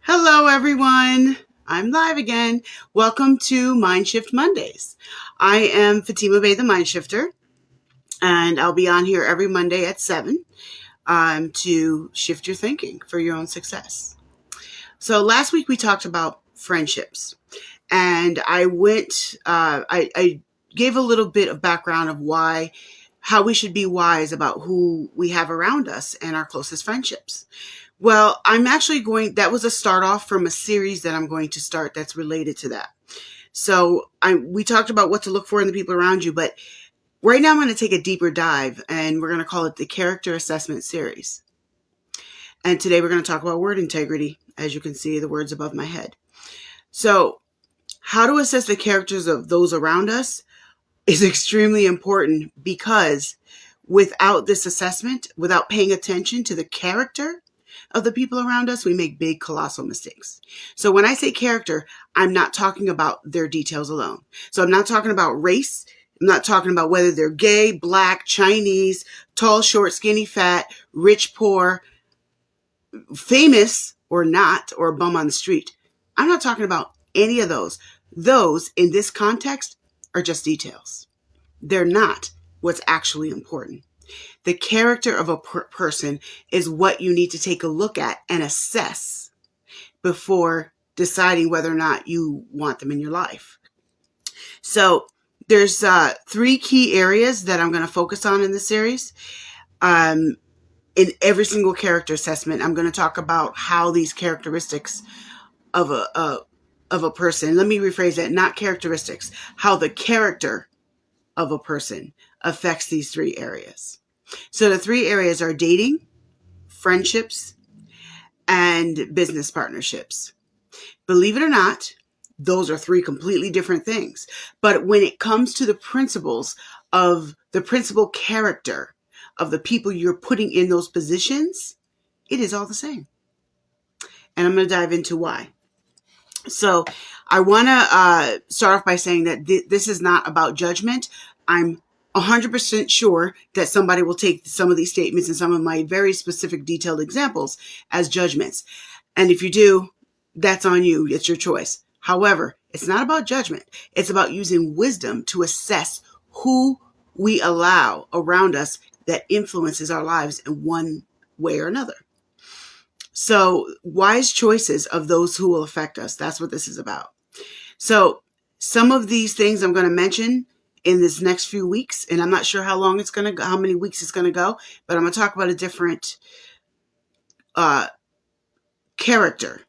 Hello, everyone. I'm live again. Welcome to MindShift Mondays. I am Fatima Bey, the MindShifter, and I'll be on here every Monday at 7 to shift your thinking for your own success. So last week we talked about friendships, and I gave a little bit of background of how we should be wise about who we have around us and our closest friendships. Well, that was a start off from a series that I'm going to start that's related to that. So we talked about what to look for in the people around you, but right now I'm going to take a deeper dive and we're going to call it the Character Assessment Series. And today we're going to talk about word integrity, as you can see the words above my head. So how to assess the characters of those around us is extremely important, because without this assessment, without paying attention to the character of the people around us, we make big, colossal mistakes. So when I say character, I'm not talking about their details alone. So I'm not talking about race. I'm not talking about whether they're gay, black, Chinese, tall, short, skinny, fat, rich, poor, famous or not, or a bum on the street. I'm not talking about any of those. Those, in this context, are just details. They're not what's actually important. The character of a person is what you need to take a look at and assess before deciding whether or not you want them in your life. So there's 3 key areas that I'm going to focus on in this series. In every single character assessment, I'm going to talk about how these characteristics of a person, let me rephrase that, not characteristics, how the character of a person affects these 3 areas. So the 3 areas are dating, friendships, and business partnerships. Believe it or not, those are 3 completely different things. But when it comes to the principles of the principal character of the people you're putting in those positions, it is all the same. And I'm going to dive into why. So I want to start off by saying that this is not about judgment. I'm 100% sure that somebody will take some of these statements and some of my very specific detailed examples as judgments. And if you do, that's on you. It's your choice. However, it's not about judgment. It's about using wisdom to assess who we allow around us that influences our lives in one way or another. So wise choices of those who will affect us. That's what this is about. So some of these things I'm going to mention in this next few weeks, and I'm not sure how long it's going to go, how many weeks it's going to go, but I'm going to talk about a different character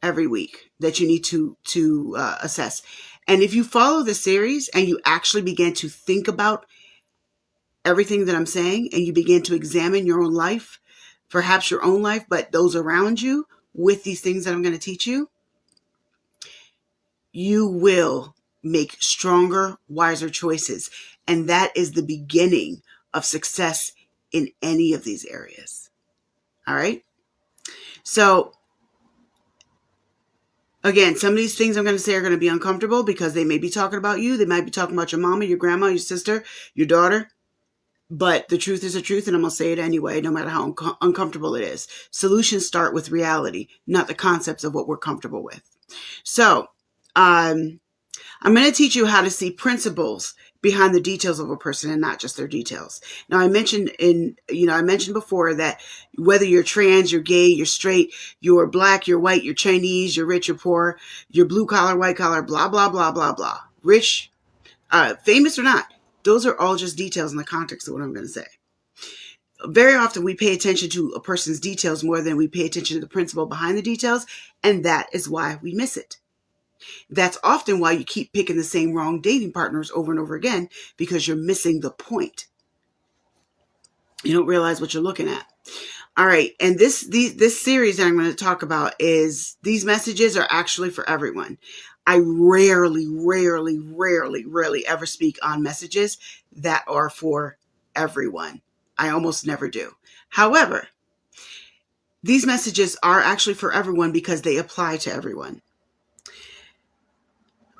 every week that you need to assess. And if you follow the series and you actually begin to think about everything that I'm saying, and you begin to examine your own life, perhaps your own life, but those around you, with these things that I'm going to teach you, you will make stronger, wiser choices. And that is the beginning of success in any of these areas. All right. So again, some of these things I'm going to say are going to be uncomfortable because they may be talking about you. They might be talking about your mama, your grandma, your sister, your daughter. But the truth is the truth, and I'm going to say it anyway, no matter how uncomfortable it is. Solutions start with reality, not the concepts of what we're comfortable with. So I'm going to teach you how to see principles behind the details of a person and not just their details. Now, I mentioned before that whether you're trans, you're gay, you're straight, you're black, you're white, you're Chinese, you're rich, you're poor, you're blue collar, white collar, blah, blah, blah, blah, blah, rich, famous or not, those are all just details in the context of what I'm going to say. Very often we pay attention to a person's details more than we pay attention to the principle behind the details, and that is why we miss it. That's often why you keep picking the same wrong dating partners over and over again, because you're missing the point. You don't realize what you're looking at. All right. And this series that I'm going to talk about is, these messages are actually for everyone. I rarely ever speak on messages that are for everyone. I almost never do. However, these messages are actually for everyone because they apply to everyone.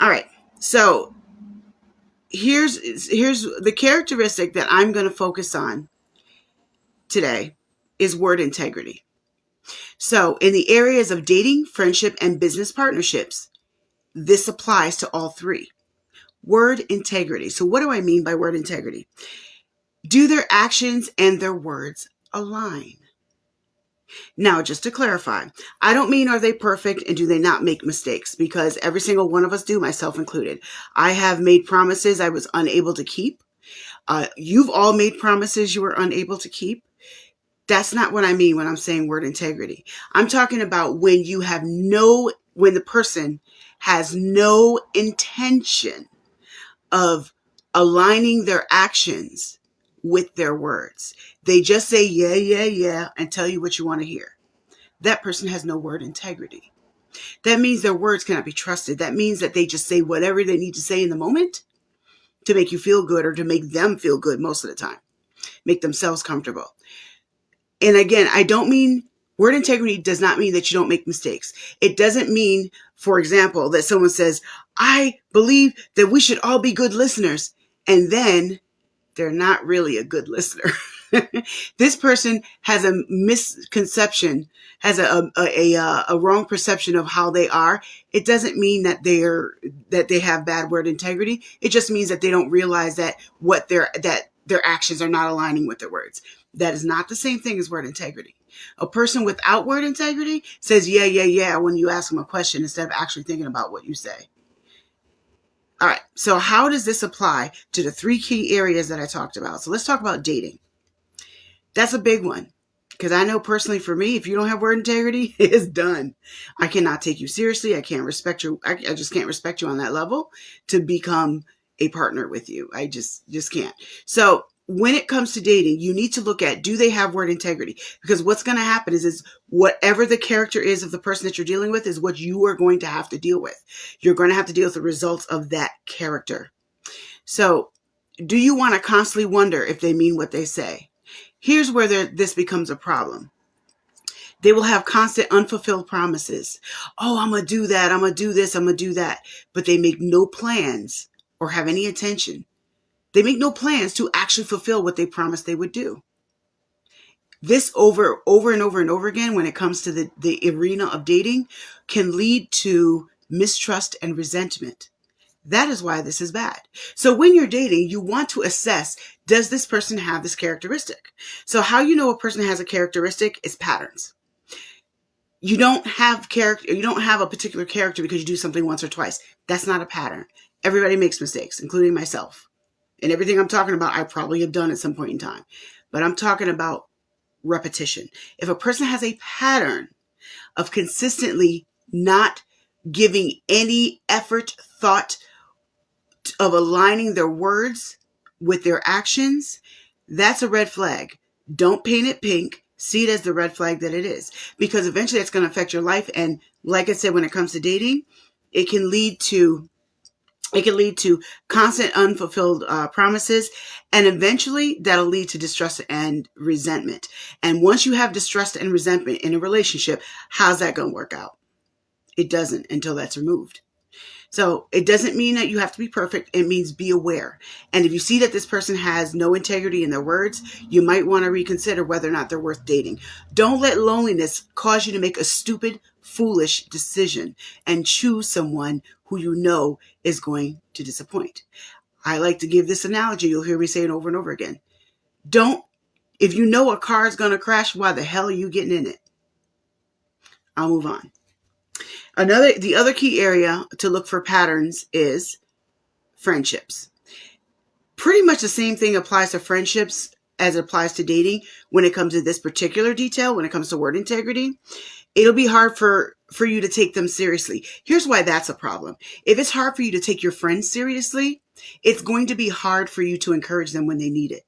All right. So here's the characteristic that I'm going to focus on today is word integrity. So in the areas of dating, friendship, and business partnerships, this applies to all three. Word integrity. So what do I mean by word integrity? Do their actions and their words align? Now, just to clarify, I don't mean are they perfect and do they not make mistakes, because every single one of us do, myself included. I have made promises I was unable to keep. You've all made promises you were unable to keep. That's not what I mean when I'm saying word integrity. I'm talking about when the person has no intention of aligning their actions with their words. They just say, yeah, yeah, yeah, and tell you what you want to hear. That person has no word integrity. That means their words cannot be trusted. That means that they just say whatever they need to say in the moment to make you feel good, or to make them feel good most of the time, make themselves comfortable. And again, I don't mean, word integrity does not mean that you don't make mistakes. It doesn't mean, for example, that someone says, I believe that we should all be good listeners, and then they're not really a good listener. This person has a misconception, has a wrong perception of how they are. It doesn't mean that they have bad word integrity. It just means that they don't realize that their actions are not aligning with their words. That is not the same thing as word integrity. A person without word integrity says, yeah, yeah, yeah, when you ask them a question instead of actually thinking about what you say. All right, so how does this apply to the three key areas that I talked about? So let's talk about dating. That's a big one, because I know personally for me, if you don't have word integrity, it's done. I cannot take you seriously. I can't respect you. I just can't respect you on that level to become a partner with you. I just can't. So when it comes to dating, you need to look at, do they have word integrity? Because what's going to happen is whatever the character is of the person that you're dealing with is what you are going to have to deal with. You're going to have to deal with the results of that character. So do you want to constantly wonder if they mean what they say? Here's where this becomes a problem. They will have constant unfulfilled promises. Oh, I'm going to do that. I'm going to do this. I'm going to do that. But they make no plans or have any intention. They make no plans to actually fulfill what they promised they would do. This over and over and over again, when it comes to the arena of dating, can lead to mistrust and resentment. That is why this is bad. So when you're dating, you want to assess, does this person have this characteristic? So how you know a person has a characteristic is patterns. You don't have a particular character because you do something once or twice. That's not a pattern. Everybody makes mistakes, including myself. And everything I'm talking about, I probably have done at some point in time. But I'm talking about repetition. If a person has a pattern of consistently not giving any effort, thought, of aligning their words with their actions, that's a red flag. Don't paint it pink. See it as the red flag that it is. Because eventually it's going to affect your life. And like I said, when it comes to dating, it can lead to constant unfulfilled promises, and eventually that'll lead to distrust and resentment. And once you have distrust and resentment in a relationship, how's that going to work out? It doesn't until that's removed. So it doesn't mean that you have to be perfect. It means be aware. And if you see that this person has no integrity in their words, you might want to reconsider whether or not they're worth dating. Don't let loneliness cause you to make a stupid, foolish decision and choose someone who you know is going to disappoint. I like to give this analogy. You'll hear me say it over and over again. If you know a car is going to crash, why the hell are you getting in it? I'll move on. The other key area to look for patterns is friendships. Pretty much the same thing applies to friendships as it applies to dating when it comes to this particular detail, when it comes to word integrity. It'll be hard for you to take them seriously. Here's why that's a problem. If it's hard for you to take your friends seriously, it's going to be hard for you to encourage them when they need it.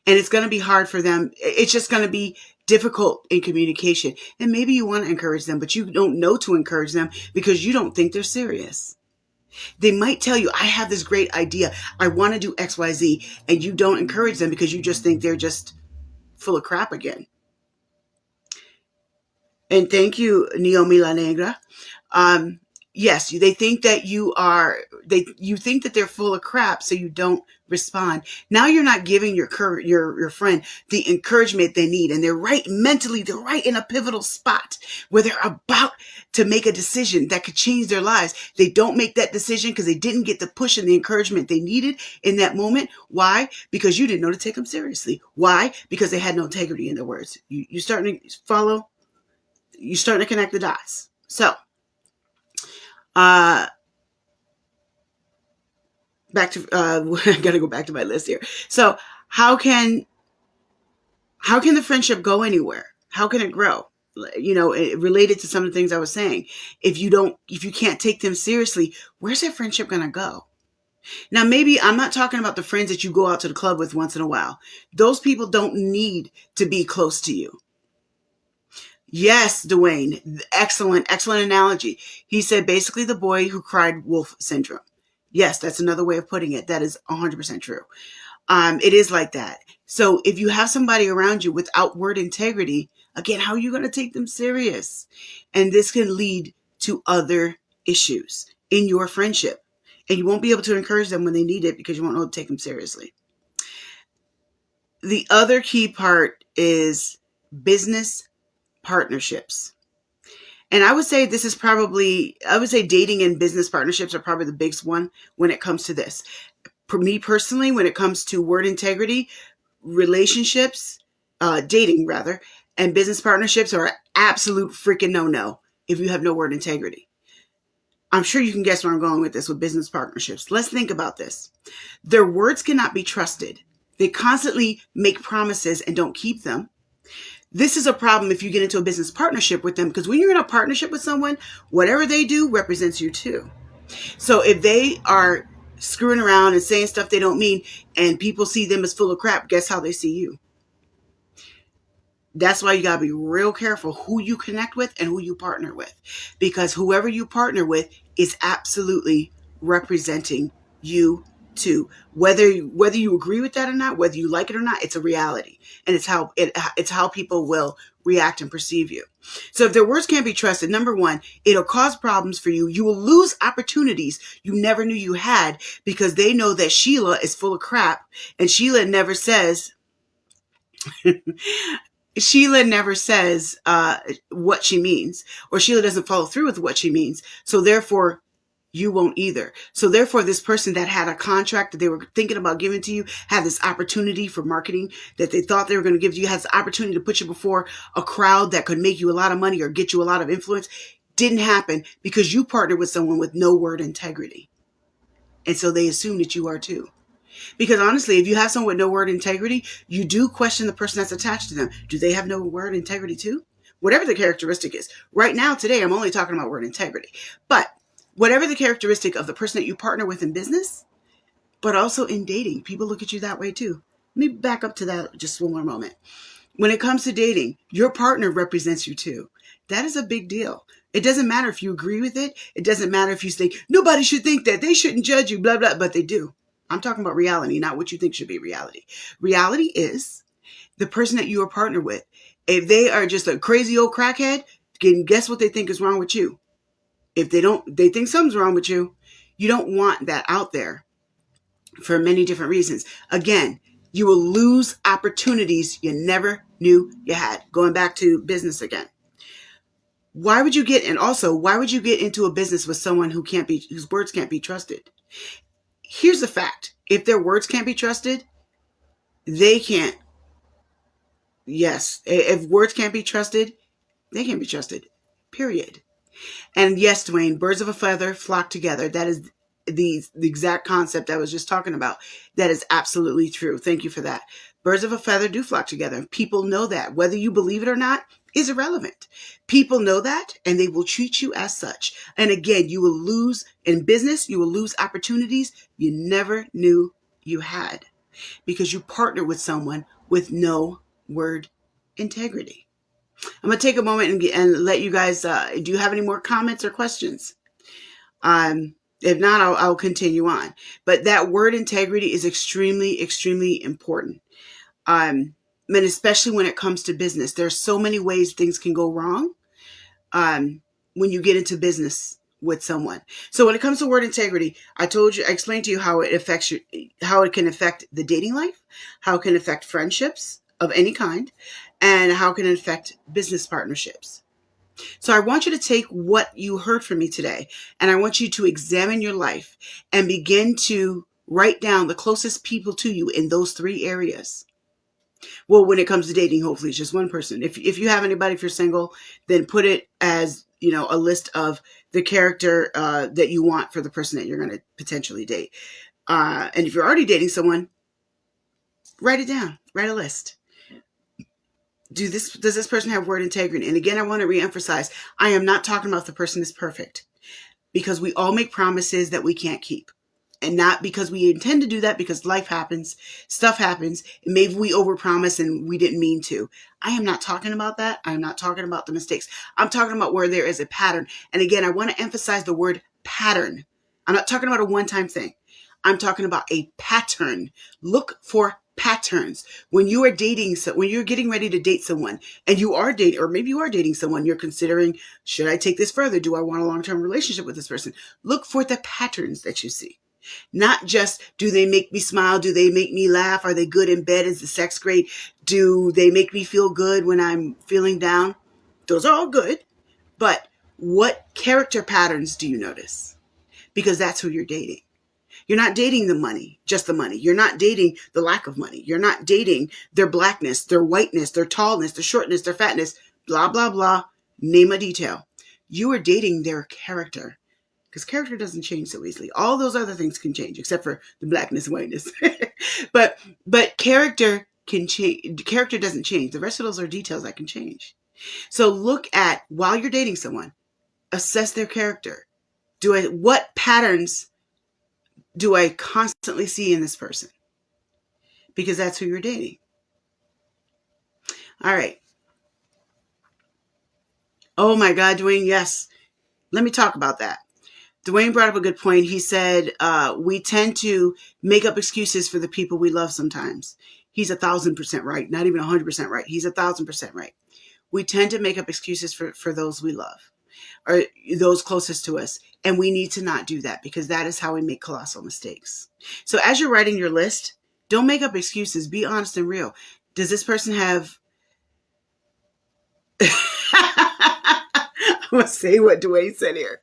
And it's going to be hard for them. It's just going to be difficult in communication. And maybe you want to encourage them, but you don't know to encourage them because you don't think they're serious. They might tell you, I have this great idea. I want to do X, Y, Z. And you don't encourage them because you just think they're just full of crap again. And thank you, Naomi La Negra. Yes, they think that you think that they're full of crap, so you don't respond. Now you're not giving your friend the encouragement they need, and they're right mentally, they're right in a pivotal spot where they're about to make a decision that could change their lives. They don't make that decision because they didn't get the push and the encouragement they needed in that moment. Why? Because you didn't know to take them seriously. Why? Because they had no integrity in their words. You starting to follow? You're starting to connect the dots. So, back to I got to go back to my list here. So, how can the friendship go anywhere? How can it grow? Related to some of the things I was saying. If you can't take them seriously, where's that friendship going to go? Now, maybe I'm not talking about the friends that you go out to the club with once in a while. Those people don't need to be close to you. Yes, Dwayne. Excellent analogy. He said basically the boy who cried wolf syndrome. Yes, that's another way of putting it. That is 100% true. It is like that. So if you have somebody around you with outward integrity, again, how are you going to take them serious? And this can lead to other issues in your friendship. And you won't be able to encourage them when they need it because you won't know to take them seriously. The other key part is business partnerships. And I would say dating and business partnerships are probably the biggest one when it comes to this. For me personally, when it comes to word integrity, relationships, dating rather, and business partnerships are absolute freaking no-no if you have no word integrity. I'm sure you can guess where I'm going with this with business partnerships. Let's think about this. Their words cannot be trusted. They constantly make promises and don't keep them. This is a problem if you get into a business partnership with them, because when you're in a partnership with someone, whatever they do represents you too. So if they are screwing around and saying stuff they don't mean and people see them as full of crap, guess how they see you? That's why you got to be real careful who you connect with and who you partner with, because whoever you partner with is absolutely representing you too. Whether you agree with that or not, whether you like it or not, it's a reality, and it's how people will react and perceive you. So if their words can't be trusted, number one, it'll cause problems for you. You will lose opportunities you never knew you had because they know that Sheila is full of crap, and Sheila never says what she means, or Sheila doesn't follow through with what she means. So therefore, you won't either. So therefore, this person that had a contract that they were thinking about giving to you, had this opportunity for marketing that they thought they were going to give to you, has the opportunity to put you before a crowd that could make you a lot of money or get you a lot of influence, didn't happen because you partnered with someone with no word integrity. And so they assume that you are too. Because honestly, if you have someone with no word integrity, you do question the person that's attached to them. Do they have no word integrity too? Whatever the characteristic is. Right now, today, I'm only talking about word integrity. But whatever the characteristic of the person that you partner with in business, but also in dating, people look at you that way too. Let me back up to that just one more moment. When it comes to dating, your partner represents you too. That is a big deal. It doesn't matter if you agree with it. It doesn't matter if you think nobody should think that, they shouldn't judge you, blah, blah, but they do. I'm talking about reality, not what you think should be reality. Reality is the person that you are partnered with. If they are just a crazy old crackhead, guess what they think is wrong with you? If they think something's wrong with you. You don't want that out there for many different reasons. Again, you will lose opportunities you never knew you had. Going back to business again. Why would you get into a business with someone whose words can't be trusted? Here's the fact. If their words can't be trusted, they can't. Yes. If words can't be trusted, they can't be trusted. Period. And yes, Dwayne, birds of a feather flock together. That is the exact concept I was just talking about. That is absolutely true. Thank you for that. Birds of a feather do flock together. People know that. Whether you believe it or not is irrelevant. People know that, and they will treat you as such. And again, you will lose in business. You will lose opportunities you never knew you had because you partner with someone with no word integrity. I'm going to take a moment and let you guys, do you have any more comments or questions? If not, I'll continue on. But that word integrity is extremely, extremely important. And especially when it comes to business, there's so many ways things can go wrong when you get into business with someone. So when it comes to word integrity, I explained to you how it affects you, how it can affect the dating life, how it can affect friendships of any kind, and how it can affect business partnerships. So I want you to take what you heard from me today, and I want you to examine your life and begin to write down the closest people to you in those 3 areas. Well, when it comes to dating, hopefully it's just one person. If you have anybody, if you're single, then put it as, a list of the character that you want for the person that you're going to potentially date. And if you're already dating someone, write it down. Write a list. Does this person have word integrity? And again, I want to reemphasize, I am not talking about if the person is perfect, because we all make promises that we can't keep. And not because we intend to do that, because life happens, stuff happens, and maybe we overpromise and we didn't mean to. I am not talking about that. I'm not talking about the mistakes. I'm talking about where there is a pattern. And again, I want to emphasize the word pattern. I'm not talking about a one-time thing. I'm talking about a pattern. Look for patterns. When you are dating, when you're getting ready to date someone, and you are dating, or maybe you are dating someone, you're considering, should I take this further? Do I want a long-term relationship with this person? Look for the patterns that you see. Not just, do they make me smile? Do they make me laugh? Are they good in bed? Is the sex great? Do they make me feel good when I'm feeling down? Those are all good. But what character patterns do you notice? Because that's who you're dating. You're not dating the money, just the money. You're not dating the lack of money. You're not dating their blackness, their whiteness, their tallness, their shortness, their fatness, blah, blah, blah. Name a detail. You are dating their character. Because character doesn't change so easily. All those other things can change, except for the blackness and whiteness. but character can change. Character doesn't change. The rest of those are details that can change. So look at, while you're dating someone, assess their character. What patterns do I constantly see in this person? Because that's who you're dating. All right. Oh my God, Dwayne, yes. Let me talk about that. Dwayne brought up a good point. He said, we tend to make up excuses for the people we love sometimes. He's 1,000% right. Not even 100% right. He's 1,000% right. We tend to make up excuses for those we love, or those closest to us. And we need to not do that, because that is how we make colossal mistakes. So as you're writing your list, don't make up excuses. Be honest and real. Does this person have... I'm going to say what Dwayne said here.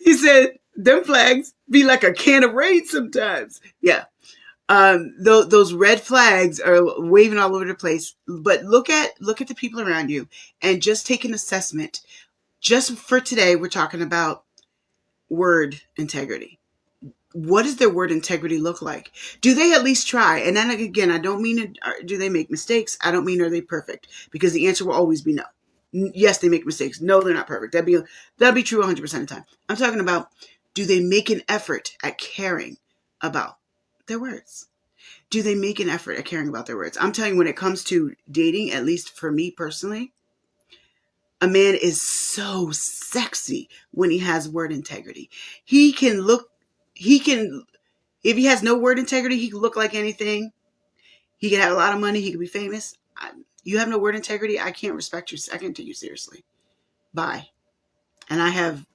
He said, them flags be like a can of rain sometimes. Yeah. Those red flags are waving all over the place. But look at the people around you and just take an assessment. Just for today, we're talking about word integrity. What does their word integrity look like? Do they at least try? And then again, I don't mean, do they make mistakes? I don't mean, are they perfect? Because the answer will always be no. Yes, they make mistakes. No, they're not perfect. That'd be true 100% of the time. I'm talking about, do they make an effort at caring about their words? Do they make an effort at caring about their words? I'm telling you, when it comes to dating, at least for me personally, a man is so sexy when he has word integrity. If he has no word integrity, he can look like anything. He can have a lot of money. He can be famous. You have no word integrity, I can't respect you. I can't take you seriously. Bye. And I have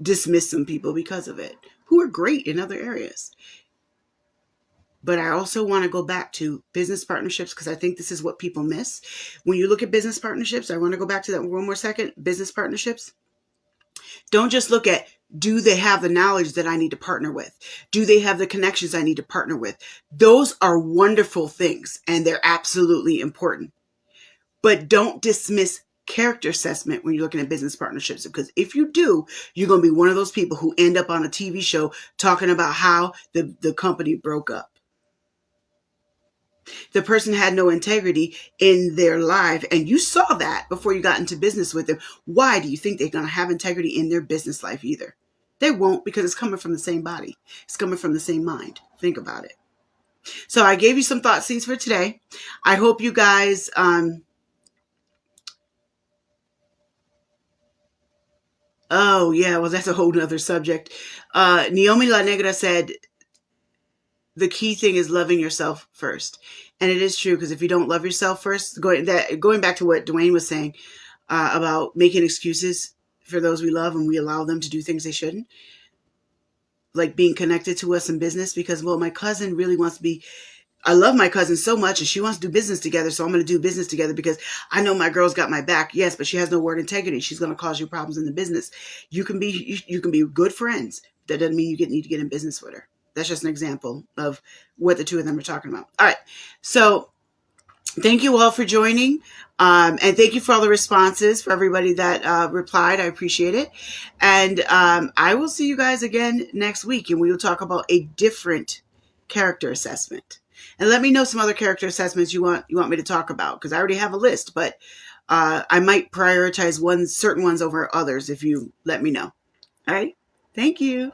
dismissed some people because of it, who are great in other areas. But I also want to go back to business partnerships, because I think this is what people miss. When you look at business partnerships, I want to go back to that one more second. Business partnerships. Don't just look at, do they have the knowledge that I need to partner with? Do they have the connections I need to partner with? Those are wonderful things, and they're absolutely important. But don't dismiss character assessment when you're looking at business partnerships, because if you do, you're going to be one of those people who end up on a TV show talking about how the company broke up. The person had no integrity in their life, and you saw that before you got into business with them. Why do you think they're going to have integrity in their business life either? They won't, because it's coming from the same body. It's coming from the same mind. Think about it. So I gave you some thought seeds for today. I hope you guys... Oh, yeah, well, that's a whole nother subject. Naomi La Negra said, the key thing is loving yourself first. And it is true, because if you don't love yourself first, going back to what Dwayne was saying about making excuses for those we love and we allow them to do things they shouldn't. Like being connected to us in business because, well, my cousin really wants to be, I love my cousin so much and she wants to do business together. So I'm going to do business together because I know my girl's got my back. Yes, but she has no word integrity. She's going to cause you problems in the business. You can be good friends. That doesn't mean you need to get in business with her. That's just an example of what the two of them are talking about. All right. So thank you all for joining. And thank you for all the responses, for everybody that replied. I appreciate it. And I will see you guys again next week, and we will talk about a different character assessment. And let me know some other character assessments you want me to talk about, because I already have a list, but I might prioritize certain ones over others if you let me know. All right. Thank you.